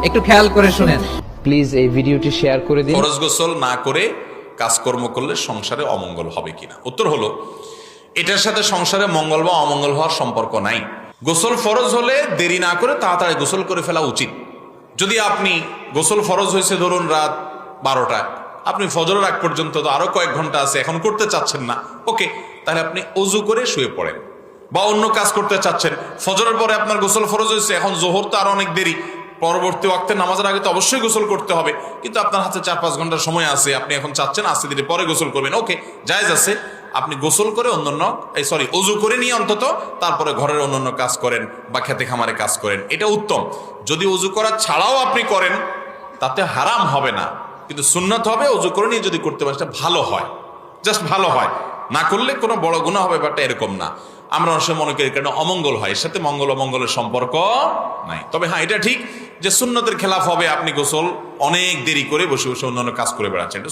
একটু খেয়াল করে শুনেন। প্লিজ এই ভিডিওটি শেয়ার করে দিন। ফরজ গোসল না করে কাজকর্ম করলে সংসারে অমঙ্গল হবে কিনা? উত্তর হলো, এটার সাথে সংসারে মঙ্গল বা অমঙ্গল হওয়ার সম্পর্ক নাই। গোসল ফরজ হলে দেরি না করে তাড়াতাড়ি গোসল করে ফেলা উচিত। যদি আপনি গোসল ফরজ হয়েছে ধরুন রাত 12টায়, আপনি ফজরের আগ পর্যন্ত তো আরো কয়েক ঘন্টা আছে, এখন করতে চাচ্ছেন না, ওকে, তাহলে আপনি অজু করে শুয়ে পড়েন। বা অন্য কাজ করতে চাচ্ছেন, ফজরের পরে আপনার গোসল ফরজ হয়েছে, এখন জোহর তো আরো অনেক দেরি, পরবর্তী ওয়াক্তে নামাজের আগে তো অবশ্যই গোসল করতে হবে, কিন্তু আপনার হাতে 4-5 ঘন্টার সময় আছে, আপনি এখন চাচ্ছেন আস্তে ধীরে পরে গোসল করবেন, ওকে, জায়েজ আছে। আপনি গোসল করে অজু করে নিয়ে অন্তত তারপরে ঘরের অন্যান্য কাজ করেন বা খেতে খামারে কাজ করেন, এটা উত্তম। যদি অজু করা ছাড়াও আপনি করেন তাতে হারাম হবে না, কিন্তু সুন্নাত হবে অজু করে নিয়ে যদি করতে পারেন, সেটা ভালো হয়, জাস্ট ভালো হয়। না করলে কোনো বড় গুনাহ হবে ব্যাপারটা এরকম না। আমরা অবশ্য মনে করি কারণ অমঙ্গল হয়, এর সাথে মঙ্গল অমঙ্গলের সম্পর্ক নাই। তবে হ্যাঁ, এটা ঠিক যে সুন্নতের খেলাফ হবে আপনি গোসল অনেক দেরি করে বসে বসে অন্যান্য কাজ করে বেড়াচ্ছেন।